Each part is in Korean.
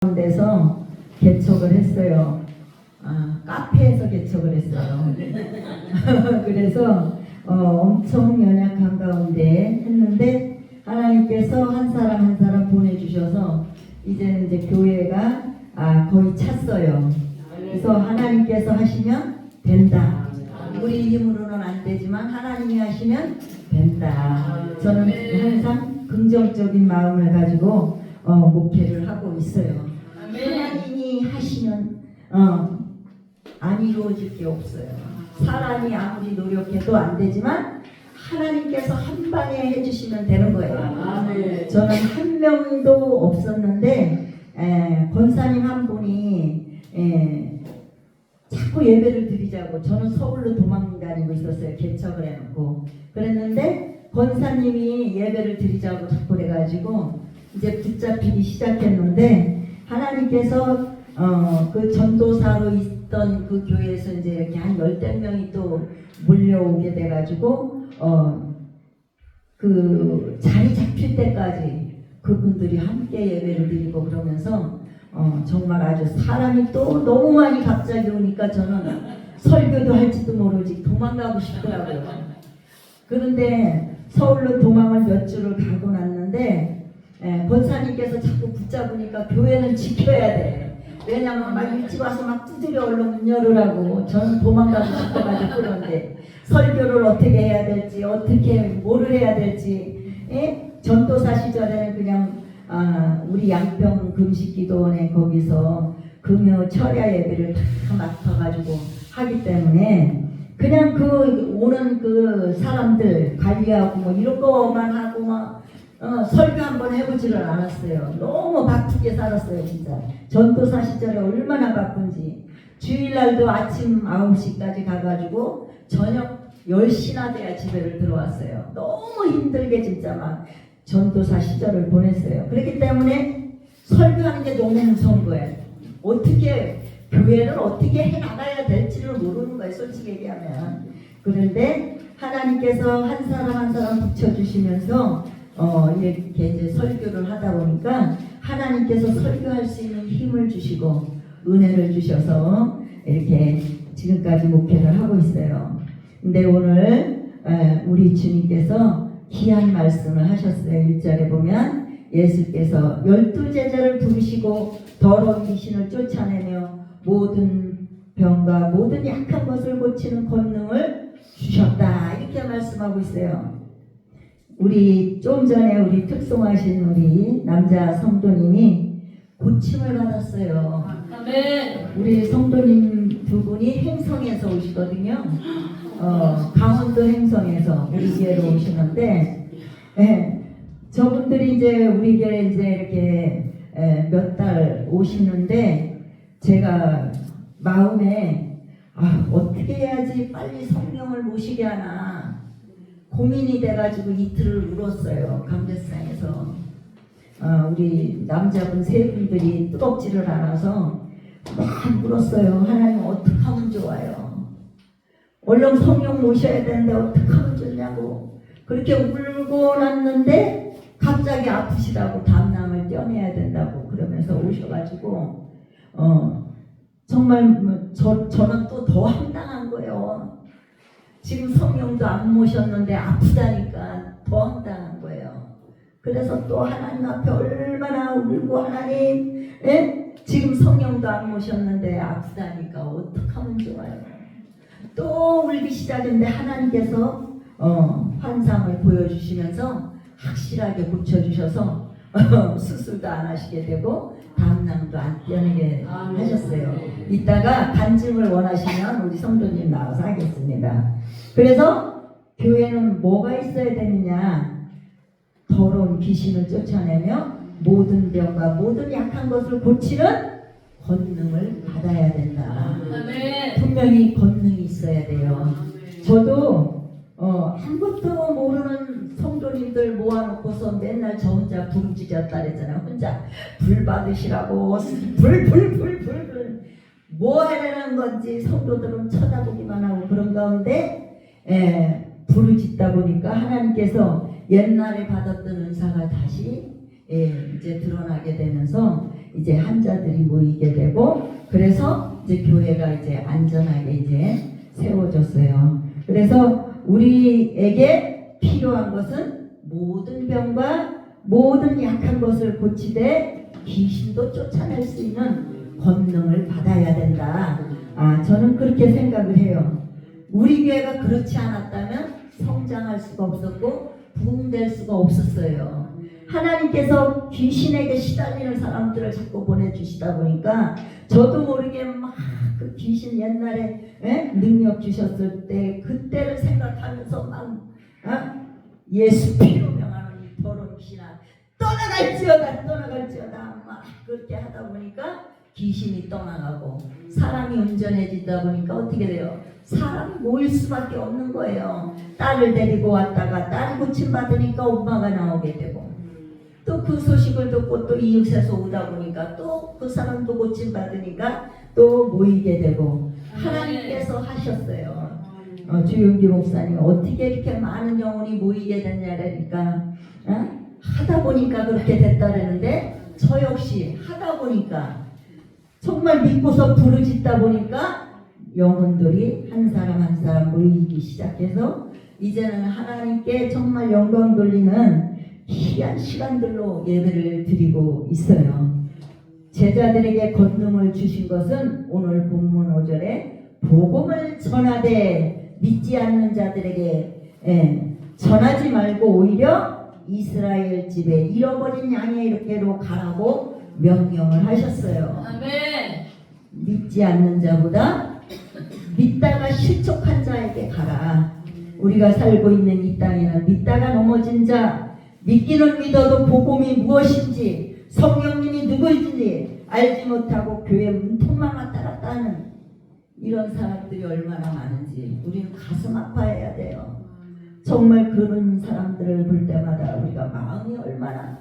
데서 개척을 했어요. 카페에서 개척을 했어요. 그래서 엄청 연약한 가운데 했는데 하나님께서 한 사람 한 사람 보내주셔서 이제는 이제 교회가 거의 찼어요. 그래서 하나님께서 하시면 된다. 우리 힘으로는 안 되지만 하나님이 하시면 된다. 저는 항상 긍정적인 마음을 가지고 목회를 하고 있어요. 하나님이 하시면 안 이루어질 게 없어요. 사람이 아무리 노력해도 안 되지만 하나님께서 한 방에 해주시면 되는 거예요. 저는 한 명도 없었는데 권사님 한 분이 자꾸 예배를 드리자고, 저는 서울로 도망다니고 있었어요. 개척을 해놓고 그랬는데 권사님이 예배를 드리자고 자꾸 그래가지고 이제 붙잡히기 시작했는데, 하나님께서 그 전도사로 있던 그 교회에서 이제 이렇게 한 10명이 또 몰려오게 돼가지고 그 자리 잡힐 때까지 그분들이 함께 예배를 드리고 그러면서 정말 아주 사람이 또 너무 많이 갑자기 오니까 저는 설교도 할지도 모르지 도망가고 싶더라고요. 그런데 서울로 도망을 몇 주를 가고 났는데 권사님께서 자꾸 붙잡으니까 교회는 지켜야 돼. 왜냐면 막 일찍 와서 막 두드려 얼른 문 열으라고. 저는 도망가고 싶어가지고. 그런데 설교를 어떻게 해야 될지, 어떻게 뭐를 해야 될지. 전도사 시절에는 그냥 우리 양평 금식기도원에 거기서 금요 철야 예배를 다 맡아가지고 하기 때문에 그냥 그 오는 그 사람들 관리하고 뭐 이런 거만 하고 막 설교 한번 해보지를 않았어요. 너무 바쁘게 살았어요. 진짜 전도사 시절에 얼마나 바쁜지. 주일날도 아침 9시까지 가가지고 저녁 10시나 돼야 집에를 들어왔어요. 너무 힘들게 진짜 막 전도사 시절을 보냈어요. 그렇기 때문에 설교하는 게 너무 무서운 거예요. 어떻게 교회를 어떻게 해나가야 될지를 모르는 거예요. 솔직히 얘기하면. 그런데 하나님께서 한 사람 한 사람 붙여주시면서 이렇게 이제 설교를 하다 보니까 하나님께서 설교할 수 있는 힘을 주시고 은혜를 주셔서 이렇게 지금까지 목회를 하고 있어요. 근데 오늘 우리 주님께서 귀한 말씀을 하셨어요. 1절에 보면 예수께서 12제자를 부르시고 더러운 귀신을 쫓아내며 모든 병과 모든 약한 것을 고치는 권능을 주셨다. 이렇게 말씀하고 있어요. 우리 좀 전에 우리 특송하신 우리 남자 성도님이 고침을 받았어요. 아멘. 우리 성도님 두 분이 행성에서 오시거든요. 강원도 행성에서 우리 교회로 오시는데, 저분들이 이제 우리 교회 이제 이렇게 몇 달 오시는데 제가 마음에 어떻게 해야지 빨리 성령을 모시게 하나 고민이 돼가지고 이틀을 울었어요. 감대상에서. 우리 남자분 세 분들이 뜨겁지를 않아서 막 울었어요. 하나님 어떻게 하면 좋아요? 얼른 성령 모셔야 되는데 어떻게 하면 좋냐고. 그렇게 울고 났는데 갑자기 아프시다고 담낭을 떼어내야 된다고 그러면서 오셔가지고 정말 저는 또 더 황당한 거예요. 지금 성령도 안 모셨는데 아프다니까 더 황당한 거예요. 그래서 또 하나님 앞에 얼마나 울고, 하나님 지금 성령도 안 모셨는데 아프다니까 어떡하면 좋아요. 또 울기 시작했는데 하나님께서 환상을 보여주시면서 확실하게 고쳐주셔서 수술도 안 하시게 되고 담낭도 안 떼어내게 하셨어요. 이따가 간증을 원하시면 우리 성도님 나와서 하겠습니다. 그래서 교회는 뭐가 있어야 되느냐? 더러운 귀신을 쫓아내며 모든 병과 모든 약한 것을 고치는 권능을 받아야 된다. 분명히 권능이 있어야 돼요. 저도 아무것도 모르는 성도님들 모아놓고서 맨날 저 혼자 부르짖었다 그랬잖아요. 혼자 불 받으시라고 불 뭐 하려는 건지 성도들은 쳐다보기만 하고 그런 가운데 부르짖다 보니까 하나님께서 옛날에 받았던 은사가 다시 이제 드러나게 되면서 이제 환자들이 모이게 되고 그래서 이제 교회가 이제 안전하게 이제 세워졌어요. 그래서 우리에게 필요한 것은 모든 병과 모든 약한 것을 고치되 귀신도 쫓아낼 수 있는 권능을 받아야 된다. 저는 그렇게 생각을 해요. 우리 교회가 그렇지 않았다면 성장할 수가 없었고 부흥될 수가 없었어요. 하나님께서 귀신에게 시달리는 사람들을 자꾸 보내주시다 보니까 저도 모르게 막 그 귀신 옛날에 능력 주셨을 때 그때를 생각하면서 막 예수 피로 명하는 이 더러운 귀신아 떠나갈지어다 막 그렇게 하다 보니까 귀신이 떠나가고 사람이 온전해지다 보니까 어떻게 돼요? 사람이 모일 수밖에 없는 거예요. 딸을 데리고 왔다가 딸이 고침받으니까 엄마가 나오게 되고 또 그 소식을 듣고 또 이웃에서 오다 보니까 또 그 사람도 고침받으니까 또 모이게 되고 하나님께서 하셨어요. 주윤기 목사님 어떻게 이렇게 많은 영혼이 모이게 됐냐니까 하다 보니까 그렇게 됐다는데 저 역시 하다 보니까 정말 믿고서 부르짖다 보니까 영혼들이 한 사람 한 사람 모이기 시작해서 이제는 하나님께 정말 영광 돌리는 희한 시간들로 예배를 드리고 있어요. 제자들에게 권능을 주신 것은 오늘 본문 5절에 복음을 전하되 믿지 않는 자들에게 전하지 말고 오히려 이스라엘 집에 잃어버린 양의 이렇게로 가라고 명령을 하셨어요. 아멘. 믿지 않는 자보다 믿다가 실족한 자에게 가라. 우리가 살고 있는 이 땅에는 믿다가 넘어진 자, 믿기는 믿어도 복음이 무엇인지 성령님이 누구인지 알지 못하고 교회 문턱만 왔다 갔다 하는 이런 사람들이 얼마나 많은지 우리는 가슴 아파해야 돼요. 정말 그런 사람들을 볼 때마다 우리가 마음이 얼마나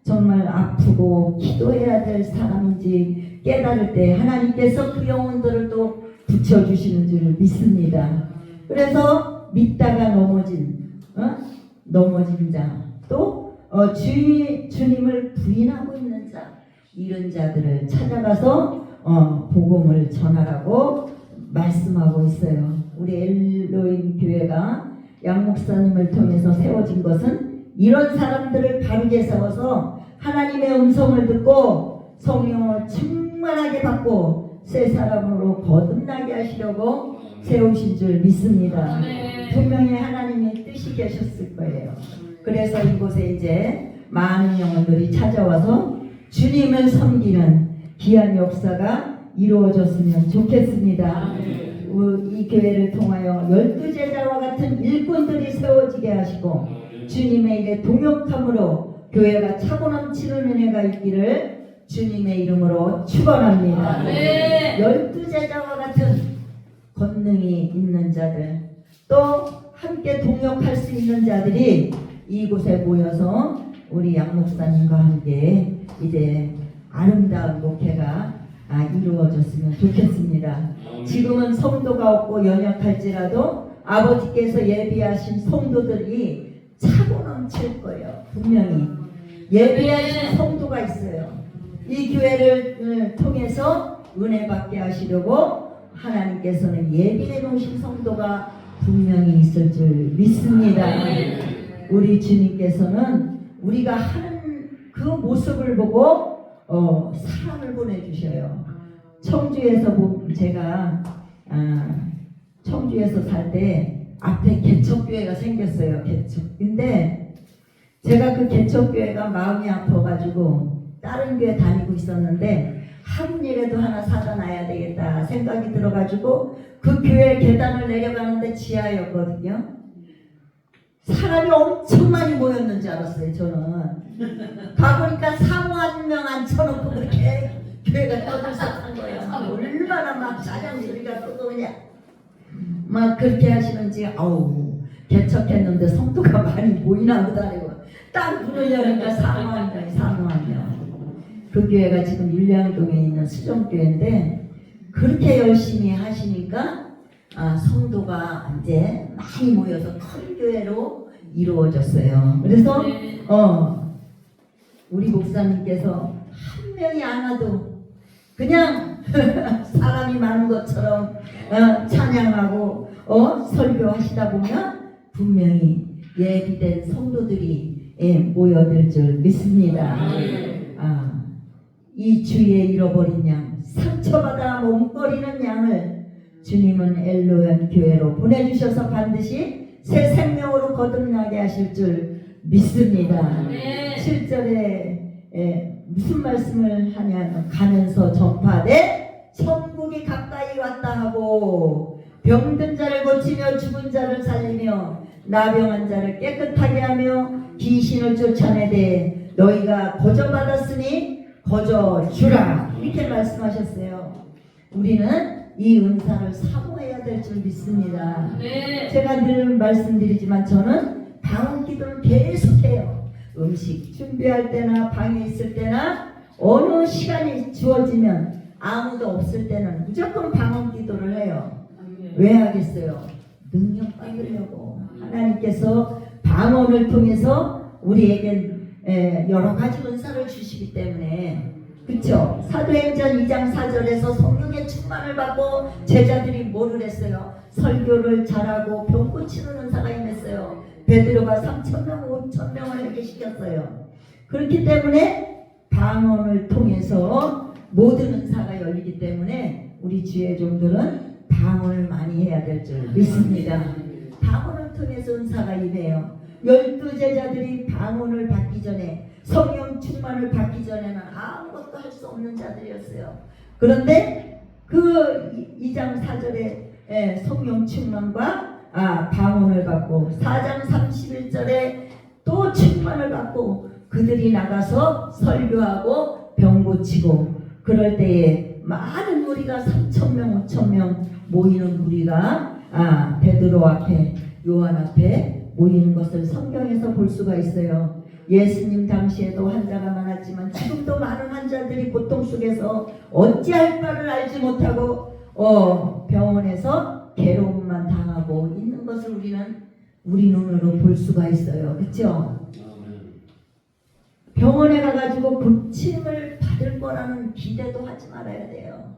정말 아프고 기도해야 될 사람인지 깨달을 때 하나님께서 그 영혼들을 또 붙여주시는 줄 믿습니다. 그래서 믿다가 넘어진 자, 또 주님을 부인하고 있는 자, 이런 자들을 찾아가서 복음을 전하라고 말씀하고 있어요. 우리 엘로임 교회가 양 목사님을 통해서 세워진 것은 이런 사람들을 바르게 세워서 하나님의 음성을 듣고 성령을 충만하게 받고 새 사람으로 거듭나게 하시려고 세우신 줄 믿습니다. 분명히 하나님의 뜻이 계셨을 거예요. 그래서 이곳에 이제 많은 영혼들이 찾아와서 주님을 섬기는 귀한 역사가 이루어졌으면 좋겠습니다. 이 교회를 통하여 12제자와 같은 일꾼들이 세워지게 하시고 주님의 일에 동역함으로 교회가 차고 넘치는 은혜가 있기를 주님의 이름으로 축원합니다. 12제자와 같은 권능이 있는 자들, 또 함께 동역할 수 있는 자들이 이곳에 모여서 우리 양 목사님과 함께 이제 아름다운 목회가 이루어졌으면 좋겠습니다. 지금은 성도가 없고 연약할지라도 아버지께서 예비하신 성도들이 차고 넘칠 거예요. 분명히 예비하신 성도가 있어요. 이 교회를 통해서 은혜 받게 하시려고 하나님께서는 예비해 놓으신 성도가 분명히 있을 줄 믿습니다. 우리 주님께서는 우리가 하는 그 모습을 보고 사람을 보내주셔요. 청주에서 제가 청주에서 살 때 앞에 개척교회가 생겼어요. 근데 제가 그 개척교회가 마음이 아파가지고 다른 교회 다니고 있었는데 한 일에도 하나 사다 놔야 되겠다 생각이 들어가지고 그 교회 계단을 내려가는데 지하였거든요. 사람이 엄청 많이 모였는 줄 알았어요. 저는 가보니까 사모 한 명 앉혀놓고 그렇게 교회가 떠들썩한 거예요. 얼마나 막 짜장 소리가 쏟아오냐 막 그렇게 하시는지 아우 개척했는데 성도가 많이 모이나 보다 그러고 딱 문을 여니까 사모 한 명. 그 교회가 지금 율량동에 있는 수정교회인데 그렇게 열심히 하시니까 성도가 이제 많이 모여서 큰 교회로 이루어졌어요. 그래서 우리 목사님께서 한 명이 안 와도 그냥 사람이 많은 것처럼 찬양하고 설교하시다 보면 분명히 예비된 성도들이 모여들 줄 믿습니다. 이 주위에 잃어버린 양, 상처받아 몸거리는 양을 주님은 엘로연 교회로 보내주셔서 반드시 새 생명으로 거듭나게 하실 줄 믿습니다. 7절에 무슨 말씀을 하냐면 가면서 전파되 천국이 가까이 왔다 하고 병든 자를 고치며 죽은 자를 살리며 나병한 자를 깨끗하게 하며 귀신을 쫓아내되 너희가 거저 받았으니 거저 주라 이렇게 말씀하셨어요. 우리는 이 은사를 사모해야 될 줄 믿습니다. 제가 늘 말씀드리지만 저는 방언 기도를 계속해요. 음식 준비할 때나 방에 있을 때나 어느 시간이 주어지면 아무도 없을 때는 무조건 방언 기도를 해요. 왜 하겠어요? 능력 받으려고. 하나님께서 방언을 통해서 우리에게 여러 가지 은사를 주시기 때문에, 그쵸? 사도행전 2장 4절에서 성령의 충만을 받고 제자들이 뭐를 했어요? 설교를 잘하고 병 고치는 은사가 임했어요. 베드로가 3,000명 5,000명을 회개 시켰어요. 그렇기 때문에 방언을 통해서 모든 은사가 열리기 때문에 우리 주의 종들은 방언을 많이 해야 될 줄 믿습니다. 방언을 통해서 은사가 임해요. 12제자들이 방언을 받기 전에, 성령 충만을 받기 전에는 아무것도 할 수 없는 자들이었어요. 그런데 그 2장 4절에 성령 충만과 방언을 받고 4장 31절에 또 충만을 받고 그들이 나가서 설교하고 병 고치고, 그럴 때에 많은 무리가 3,000명 5,000명 모이는 무리가 베드로 앞에 요한 앞에 모이는 것을 성경에서 볼 수가 있어요. 예수님 당시에도 환자가 많았지만 지금도 많은 환자들이 고통 속에서 어찌할 바를 알지 못하고 병원에서 괴로움만 당하고 있는 것을 우리는 우리 눈으로 볼 수가 있어요. 그렇죠? 병원에 가가지고 고침을 받을 거라는 기대도 하지 말아야 돼요.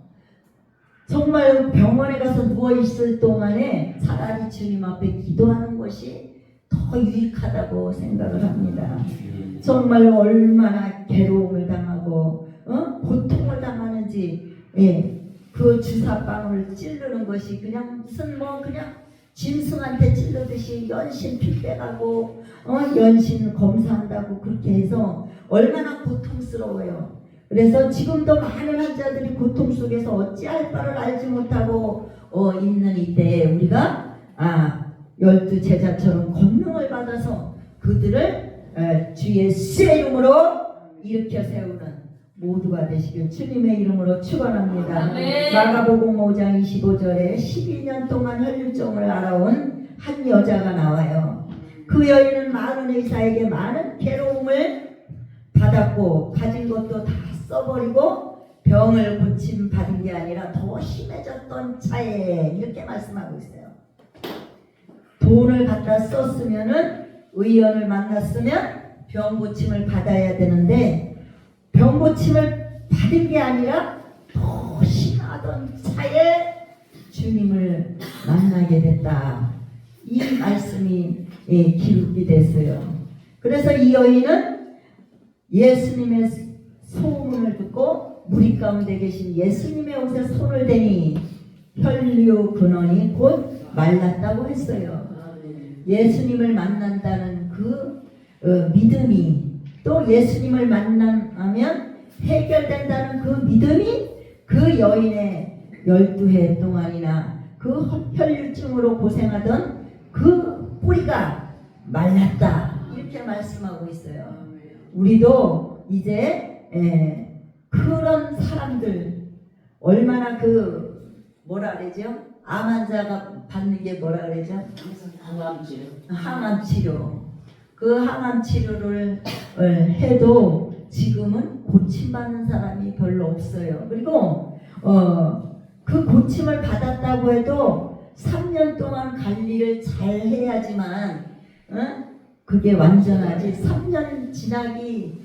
정말 병원에 가서 누워있을 동안에 차라리 주님 앞에 기도하는 것이 더 유익하다고 생각을 합니다. 정말 얼마나 괴로움을 당하고 고통을 당하는지, 그 주사방울 찌르는 것이 그냥 무슨 그냥 짐승한테 찔르듯이 연신 피 빼가고 연신 검사한다고 그렇게 해서 얼마나 고통스러워요. 그래서 지금도 많은 환자들이 고통 속에서 어찌할 바를 알지 못하고 있는 이때에 우리가 12제자처럼 권능을 받아서 그들을 주 예수의 이름으로 일으켜 세우는 모두가 되시길 주님의 이름으로 축원합니다. 마가복음 5장 25절에 12년 동안 혈류증을 알아온 한 여자가 나와요. 그 여인은 많은 의사에게 많은 괴로움을 받았고 가진 것도 다 써버리고 병을 고침 받은 게 아니라 더 심해졌던 차에 이렇게 말씀하고 있어요. 돈을 갖다 썼으면은 의원을 만났으면 병 고침을 받아야 되는데 병 고침을 받은 게 아니라 더 심하던 차에 주님을 만나게 됐다. 이 말씀이 기록이 됐어요. 그래서 이 여인은 예수님의 소문을 듣고 무리 가운데 계신 예수님의 옷에 손을 대니 혈류 근원이 곧 말랐다고 했어요. 예수님을 만난다는 그 믿음이, 또 예수님을 만나면 해결된다는 그 믿음이 그 여인의 12해 동안이나 그 혈류증으로 고생하던 그 뿌리가 말랐다. 이렇게 말씀하고 있어요. 우리도 이제 그런 사람들, 얼마나 뭐라 그러죠? 암 환자가 받는 게 뭐라 그러죠? 항암 치료. 그 항암 치료를 해도 지금은 고침받는 사람이 별로 없어요. 그리고 그 고침을 받았다고 해도 3년 동안 관리를 잘 해야지만 그게 완전하지. 3년 지나기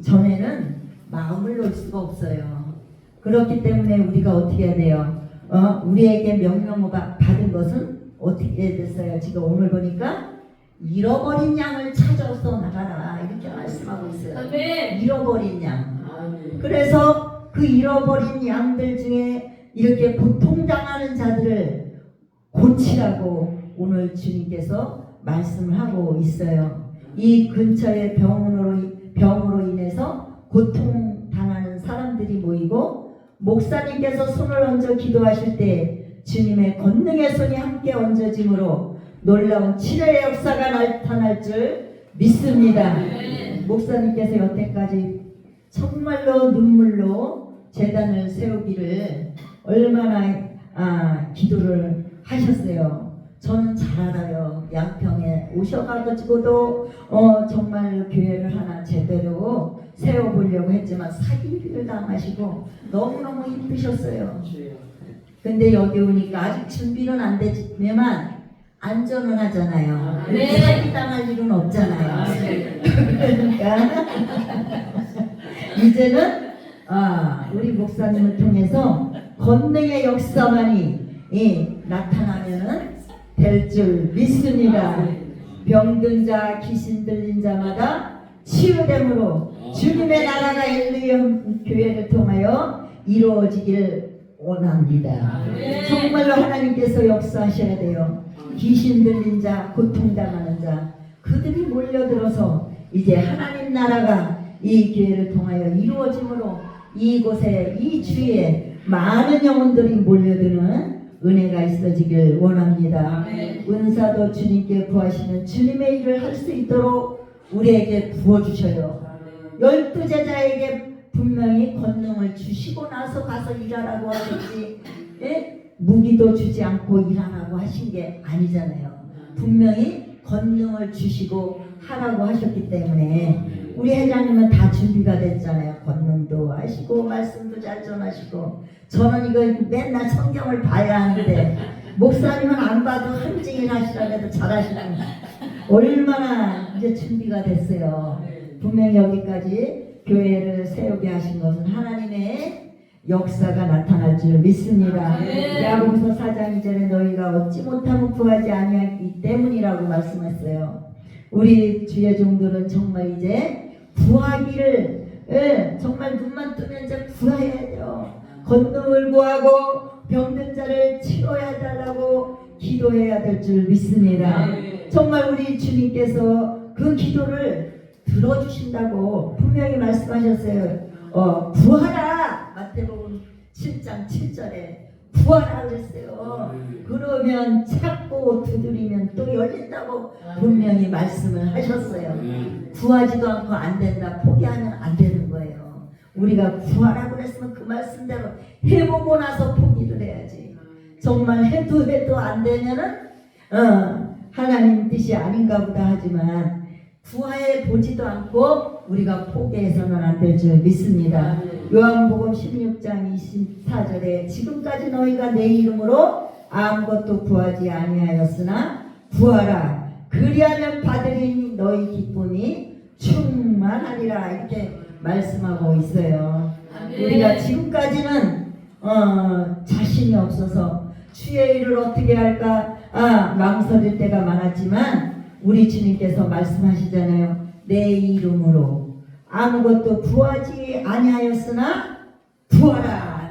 전에는 마음을 놓을 수가 없어요. 그렇기 때문에 우리가 어떻게 해야 돼요? 우리에게 명령을 받은 것은 어떻게 됐어요? 지금 오늘 보니까 잃어버린 양을 찾아서 나가라 이렇게 말씀하고 있어요. 아멘. 잃어버린 양. 그래서 그 잃어버린 양들 중에 이렇게 고통당하는 자들을 고치라고 오늘 주님께서 말씀을 하고 있어요. 이 근처에 병으로 인해서 고통당하는 사람들이 모이고 목사님께서 손을 얹어 기도하실 때 주님의 권능의 손이 함께 얹어짐으로 놀라운 치료의 역사가 나타날 줄 믿습니다. 목사님께서 여태까지 정말로 눈물로 재단을 세우기를 얼마나 기도를 하셨어요. 저는 잘 알아요. 양평에 오셔가지고도 정말 교회를 하나 제대로 세워보려고 했지만 사기를 당하시고 너무너무 힘드셨어요. 근데 여기 오니까 아직 준비는 안 됐지만 안전은 하잖아요. 사기당할 일은 없잖아요. 그러니까 이제는 우리 목사님을 통해서 권능의 역사만이 나타나면 될 줄 믿습니다. 병든 자, 귀신 들린 자마다 치유됨으로 주님의 나라가 엘리온 교회를 통하여 이루어지길 원합니다. 정말로 하나님께서 역사하셔야 돼요. 귀신 들린 자, 고통당하는 자, 그들이 몰려들어서 이제 하나님 나라가 이 교회를 통하여 이루어짐으로 이곳에 이 주위에 많은 영혼들이 몰려드는 은혜가 있어지길 원합니다. 은사도 주님께 구하시는 주님의 일을 할 수 있도록 우리에게 부어주셔요. 12 제자에게 분명히 권능을 주시고 나서 가서 일하라고 하셨지, 무기도 주지 않고 일하라고 하신 게 아니잖아요. 분명히 권능을 주시고 하라고 하셨기 때문에 우리 회장님은 다 준비가 됐잖아요. 권능도 하시고 말씀도 잘 전하시고. 저는 이거 맨날 성경을 봐야 하는데 목사님은 안 봐도 한증인 하시라고 잘하시는 얼마나 이제 준비가 됐어요. 분명히 여기까지 교회를 세우게 하신 것은 하나님의 역사가 나타날 줄 믿습니다. 야고보서 4장 2절에 너희가 얻지 못하면 구하지 아니하기 때문이라고 말씀했어요. 우리 주의 종들은 정말 이제 구하기를 정말 눈만 뜨면 이제 구해야 돼요. 권능을 구하고 병든 자를 치료해 달라고 기도해야 될 줄 믿습니다. 정말 우리 주님께서 그 기도를 들어주신다고 분명히 말씀하셨어요. 구하라! 마태복음 7장 7절에 구하라 그랬어요. 그러면 찾고 두드리면 또 열린다고 분명히 말씀을 하셨어요. 구하지도 않고 안 된다, 포기하면 안 되는 거예요. 우리가 구하라고 그랬으면 그 말씀대로 해보고 나서 포기를 해야지. 정말 해도 안 되면은 하나님 뜻이 아닌가 보다 하지만 구하해 보지도 않고 우리가 포기해서는 안 될 줄 믿습니다. 요한복음 16장 24절에 지금까지 너희가 내 이름으로 아무것도 구하지 아니하였으나 구하라 그리하면 받으리니 너희 기쁨이 충만하리라 이렇게 말씀하고 있어요. 우리가 지금까지는 자신이 없어서 주의 일을 어떻게 할까 망설일 때가 많았지만 우리 주님께서 말씀하시잖아요. 내 이름으로 아무것도 구하지 아니하였으나 구하라.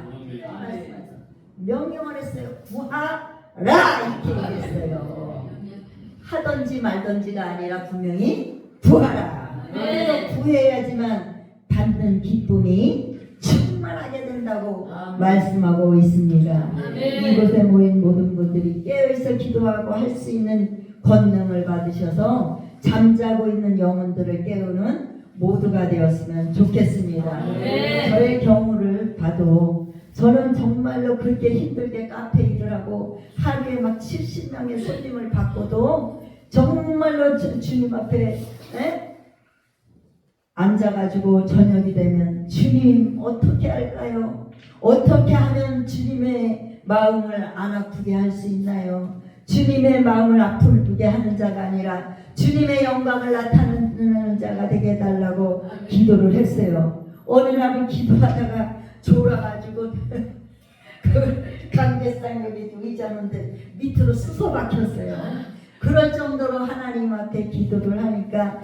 명령을 했어요. 구하라 이렇게 얘기했어요. 하든지 말든지가 아니라 분명히 구하라. 그래서 구해야지만 받는 기쁨이 충만하게 된다고 말씀하고 있습니다. 이곳에 모인 모든 분들이 깨어있어 기도하고 할 수 있는 권능을 받으셔서 잠자고 있는 영혼들을 깨우는 모두가 되었으면 좋겠습니다. 저의 경우를 봐도 저는 정말로 그렇게 힘들게 카페 일을 하고 하루에 막 70명의 손님을 받고도 정말로 주님 앞에 앉아가지고 저녁이 되면 주님 어떻게 할까요? 어떻게 하면 주님의 마음을 안 아프게 할 수 있나요? 주님의 마음을 아프게 하는 자가 아니라 주님의 영광을 나타내는 자가 되게 해달라고 기도를 했어요. 어느 날은 기도하다가 졸아가지고 그 강대상 여기 의자는데 밑으로 쑤서 박혔어요. 그럴 정도로 하나님 앞에 기도를 하니까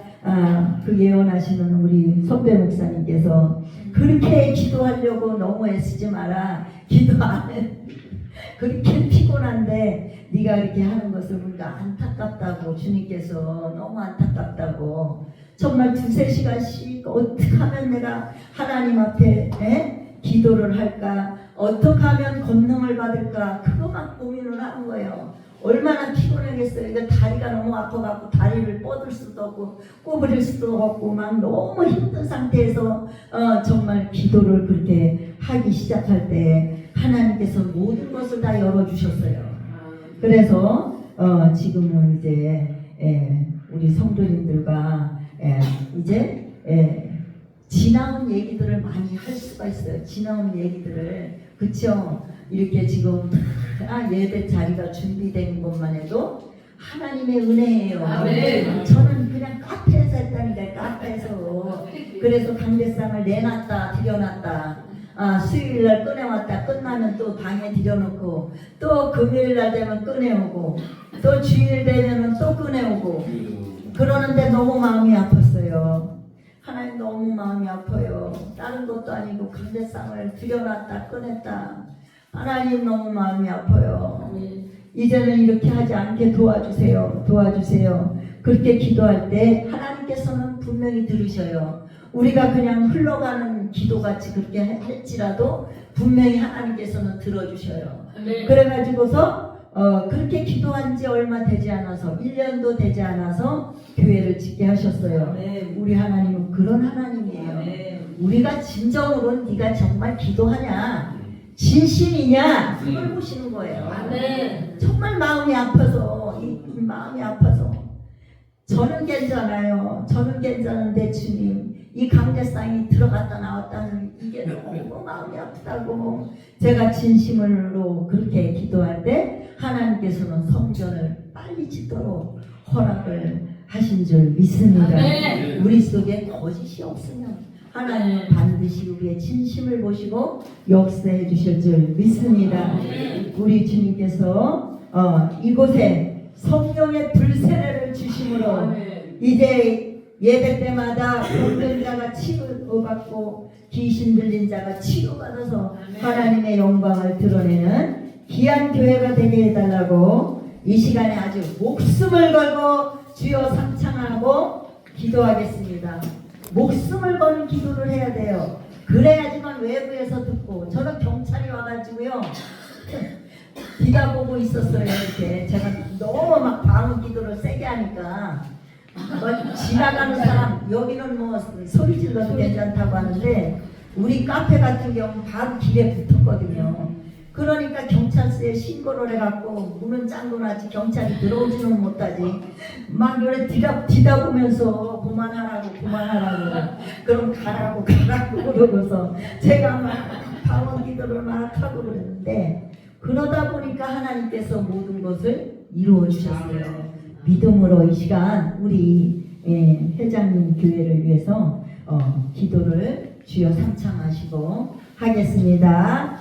그 예언하시는 우리 선배 목사님께서 그렇게 기도하려고 너무 애쓰지 마라. 기도 안 해. 그렇게 피곤한데 네가 이렇게 하는 것을 보니까 안타깝다고 주님께서 너무 안타깝다고 정말 2-3시간씩 어떻게 하면 내가 하나님 앞에 기도를 할까 어떻게 하면 권능을 받을까 그것만 고민을 하는 거예요. 얼마나 피곤하겠어요. 이거 다리가 너무 아파갖고 다리를 뻗을 수도 없고 구부릴 수도 없고 막 너무 힘든 상태에서 정말 기도를 그렇게 하기 시작할 때 하나님께서 모든 것을 다 열어주셨어요. 그래서 지금은 이제 우리 성도님들과 이제 지나온 얘기들을 많이 할 수가 있어요. 지나온 얘기들을 그쵸? 이렇게 지금 예배 자리가 준비된 것만 해도 하나님의 은혜예요. 아멘. 저는 그냥 카페에서 했다니까 카페에서. 그래서 강대상을 내놨다 들여놨다 수요일날 꺼내왔다 끝나면 또 방에 들여놓고 또 금요일날 되면 꺼내오고 또 주일 되면 또 꺼내오고 그러는데 너무 마음이 아팠어요. 하나님 너무 마음이 아파요. 다른 것도 아니고 강대상을 들여놨다 꺼냈다 하나님 너무 마음이 아파요. 이제는 이렇게 하지 않게 도와주세요. 도와주세요. 그렇게 기도할 때 하나님께서는 분명히 들으셔요. 우리가 그냥 흘러가는 기도같이 그렇게 할지라도 분명히 하나님께서는 들어주셔요. 그래가지고서 그렇게 기도한 지 얼마 되지 않아서 1년도 되지 않아서 교회를 짓게 하셨어요. 우리 하나님은 그런 하나님이에요. 우리가 진정으로 네가 정말 기도하냐 진심이냐 그걸 보시는 거예요. 정말 마음이 아파서 이 마음이 아파서 저는 괜찮아요. 저는 괜찮은데 주님 이 강대상이 들어갔다 나왔다는 이게 너무 마음이 아프다고 제가 진심으로 그렇게 기도할 때 하나님께서는 성전을 빨리 짓도록 허락을 하신 줄 믿습니다. 우리 속에 거짓이 없으면 하나님은 반드시 우리의 진심을 보시고 역사해 주실 줄 믿습니다. 우리 주님께서 이곳에 성령의 불세례를 주심으로 이제 예배 때마다 병든 자가 치유받고 귀신 들린 자가 치유받아서 하나님의 영광을 드러내는 귀한 교회가 되게 해달라고 이 시간에 아주 목숨을 걸고 주여 상창하고 기도하겠습니다. 목숨을 거는 기도를 해야 돼요. 그래야지만 외부에서 듣고 저는 경찰이 와가지고요 기다 보고 있었어요. 이렇게 제가 너무 막 방언 기도를 세게 하니까 지나가는 사람 여기는 뭐 소리 질러도 괜찮다고 하는데 우리 카페 같은 경우는 바로 길에 붙었거든요. 그러니까 경찰서에 신고를 해갖고 문은 잠궈놨지 경찰이 들어오지는 못하지 막 요래 뒤다 보면서 그만하라고 그럼 가라고 그러고서 제가 막 방언 기도를 막 하고 그랬는데 그러다 보니까 하나님께서 모든 것을 이루어 주셨어요. 믿음으로 이 시간 우리 회장님 교회를 위해서 기도를 주여 상창하시고 하겠습니다.